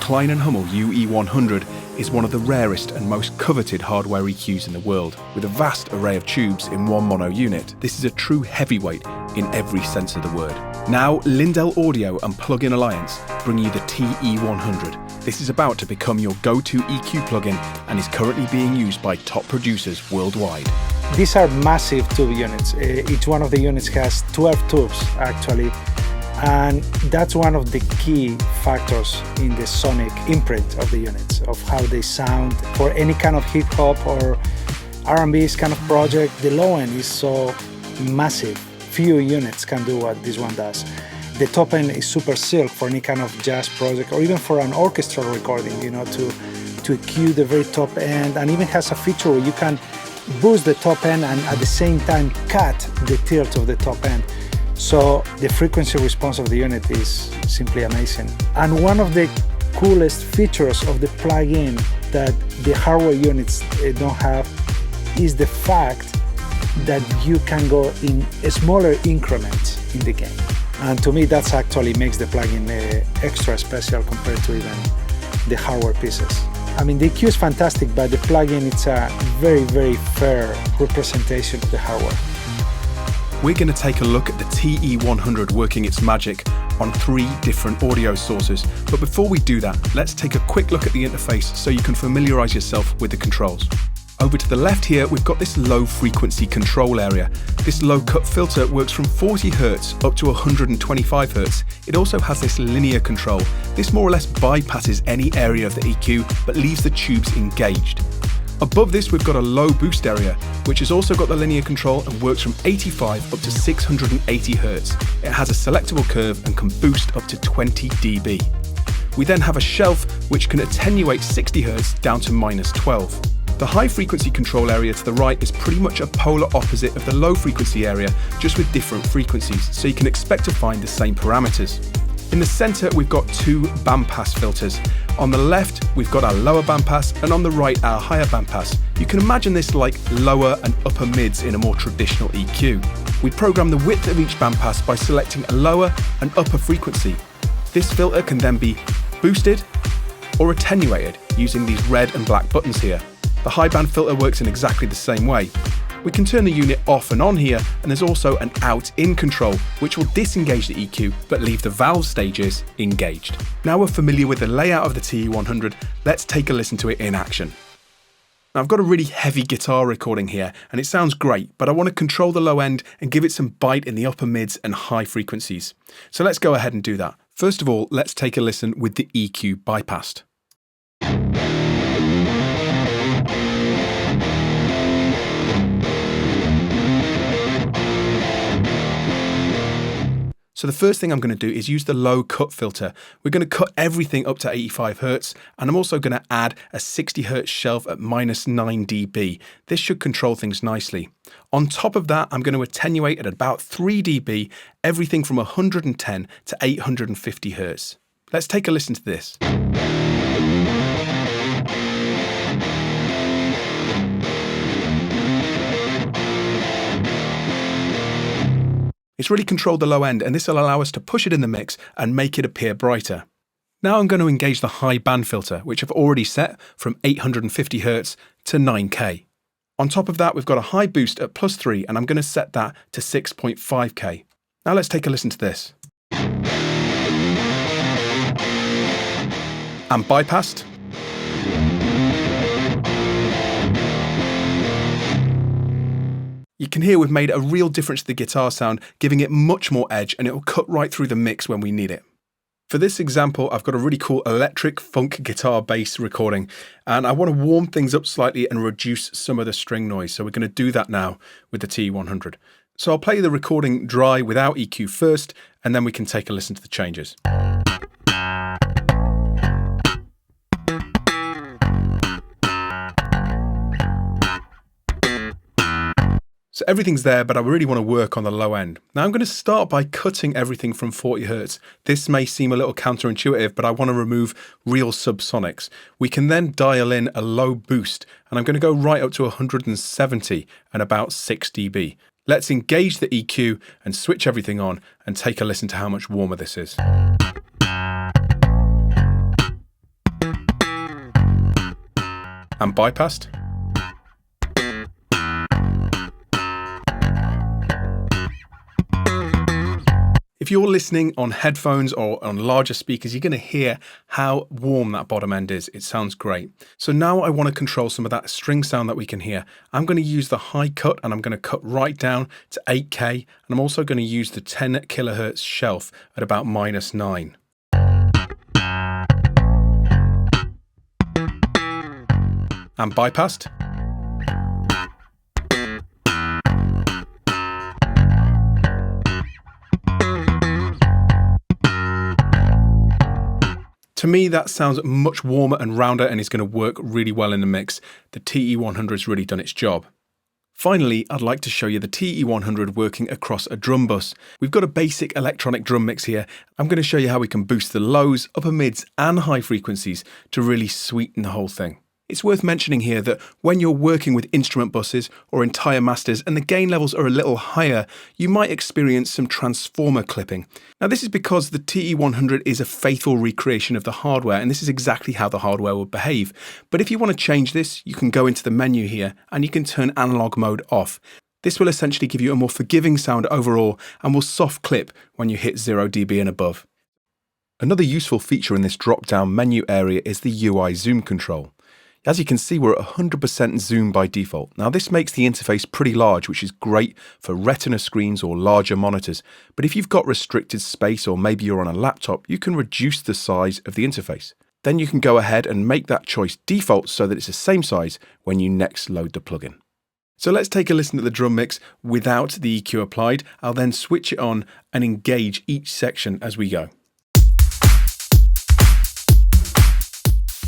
Kline and Hummel TE-100 is one of the rarest and most coveted hardware EQs in the world. With a vast array of tubes in one mono unit, this is a true heavyweight in every sense of the word. Now, Lindell Audio and Plugin Alliance bring you the TE-100. This is about to become your go-to EQ plugin and is currently being used by top producers worldwide. These are massive tube units. Each one of the units has 12 tubes, actually. And that's one of the key factors in the sonic imprint of the units, of how they sound. For any kind of hip hop or R&B kind of project, the low end is so massive. Few units can do what this one does. The top end is super silk for any kind of jazz project or even for an orchestral recording, to EQ the very top end, and even has a feature where you can boost the top end and at the same time cut the tilt of the top end. So the frequency response of the unit is simply amazing. And one of the coolest features of the plugin that the hardware units don't have is the fact that you can go in smaller increments in the gain. And to me, that's actually makes the plugin extra special compared to even the hardware pieces. I mean, the EQ is fantastic, but the plugin, it's a very, very fair representation of the hardware. We're going to take a look at the TE-100 working its magic on 3 different audio sources. But before we do that, let's take a quick look at the interface so you can familiarize yourself with the controls. Over to the left here, we've got this low frequency control area. This low cut filter works from 40 Hz up to 125 Hz. It also has this linear control. This more or less bypasses any area of the EQ, but leaves the tubes engaged. Above this, we've got a low boost area, which has also got the linear control and works from 85 up to 680 Hz. It has a selectable curve and can boost up to 20 dB. We then have a shelf, which can attenuate 60 Hz down to -12. The high frequency control area to the right is pretty much a polar opposite of the low frequency area, just with different frequencies, so you can expect to find the same parameters. In the center, we've got 2 bandpass filters. On the left, we've got our lower bandpass, and on the right, our higher bandpass. You can imagine this like lower and upper mids in a more traditional EQ. We program the width of each bandpass by selecting a lower and upper frequency. This filter can then be boosted or attenuated using these red and black buttons here. The high band filter works in exactly the same way. We can turn the unit off and on here, and there's also an out-in control, which will disengage the EQ, but leave the valve stages engaged. Now we're familiar with the layout of the TE-100, let's take a listen to it in action. Now I've got a really heavy guitar recording here, and it sounds great, but I want to control the low end and give it some bite in the upper mids and high frequencies. So let's go ahead and do that. First of all, let's take a listen with the EQ bypassed. So the first thing I'm going to do is use the low cut filter. We're going to cut everything up to 85 Hz, and I'm also going to add a 60 Hz shelf at -9 dB. This should control things nicely. On top of that, I'm going to attenuate at about 3 dB, everything from 110 to 850 Hz. Let's take a listen to this. It's really controlled the low end, and this will allow us to push it in the mix and make it appear brighter. Now I'm going to engage the high band filter, which I've already set from 850 Hz to 9K. On top of that, we've got a high boost at +3, and I'm going to set that to 6.5K. Now let's take a listen to this. And bypassed. You can hear we've made a real difference to the guitar sound, giving it much more edge, and it will cut right through the mix when we need it. For this example, I've got a really cool electric funk guitar bass recording, and I want to warm things up slightly and reduce some of the string noise. So we're going to do that now with the TE-100. So I'll play the recording dry without EQ first, and then we can take a listen to the changes. So everything's there, but I really want to work on the low end. Now I'm going to start by cutting everything from 40 Hz. This may seem a little counterintuitive, but I want to remove real subsonics. We can then dial in a low boost, and I'm going to go right up to 170 and about 6 dB. Let's engage the EQ and switch everything on and take a listen to how much warmer this is. and bypassed. If you're listening on headphones or on larger speakers, you're going to hear how warm that bottom end is. It sounds great. So now I want to control some of that string sound that we can hear. I'm going to use the high cut and I'm going to cut right down to 8K. And I'm also going to use the 10 kilohertz shelf at about -9. And bypassed. To me, that sounds much warmer and rounder and is going to work really well in the mix. The TE-100 has really done its job. Finally, I'd like to show you the TE-100 working across a drum bus. We've got a basic electronic drum mix here. I'm going to show you how we can boost the lows, upper mids and high frequencies to really sweeten the whole thing. It's worth mentioning here that when you're working with instrument buses or entire masters and the gain levels are a little higher, you might experience some transformer clipping. Now this is because the TE-100 is a faithful recreation of the hardware, and this is exactly how the hardware would behave. But if you want to change this, you can go into the menu here and you can turn analog mode off. This will essentially give you a more forgiving sound overall and will soft clip when you hit 0 dB and above. Another useful feature in this drop-down menu area is the UI zoom control. As you can see, we're at 100% zoom by default. Now this makes the interface pretty large, which is great for retina screens or larger monitors. But if you've got restricted space or maybe you're on a laptop, you can reduce the size of the interface. Then you can go ahead and make that choice default so that it's the same size when you next load the plugin. So let's take a listen to the drum mix without the EQ applied. I'll then switch it on and engage each section as we go.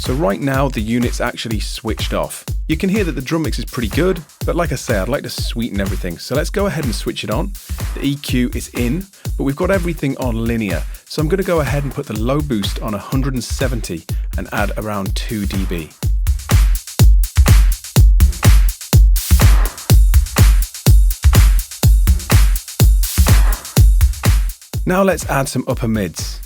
So right now the unit's actually switched off. You can hear that the drum mix is pretty good, but like I say, I'd like to sweeten everything. So let's go ahead and switch it on. The EQ is in, but we've got everything on linear. So I'm going to go ahead and put the low boost on 170 and add around 2 dB. Now let's add some upper mids.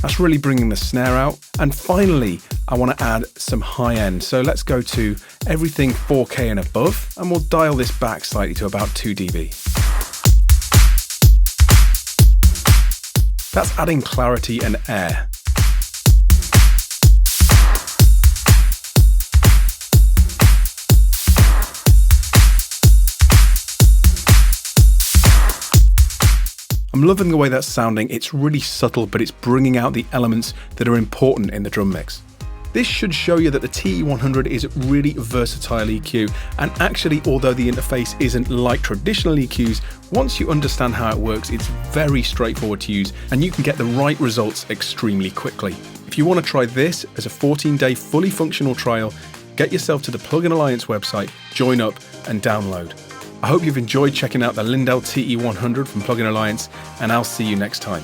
That's really bringing the snare out. And finally, I want to add some high end. So let's go to everything 4K and above, and we'll dial this back slightly to about 2 dB. That's adding clarity and air. I'm loving the way that's sounding. It's really subtle, but it's bringing out the elements that are important in the drum mix. This should show you that the TE-100 is really versatile EQ, and actually, although the interface isn't like traditional EQs, once you understand how it works, it's very straightforward to use, and you can get the right results extremely quickly. If you want to try this as a 14-day fully functional trial, get yourself to the Plugin Alliance website, join up and download. I hope you've enjoyed checking out the Lindell TE-100 from Plugin Alliance, and I'll see you next time.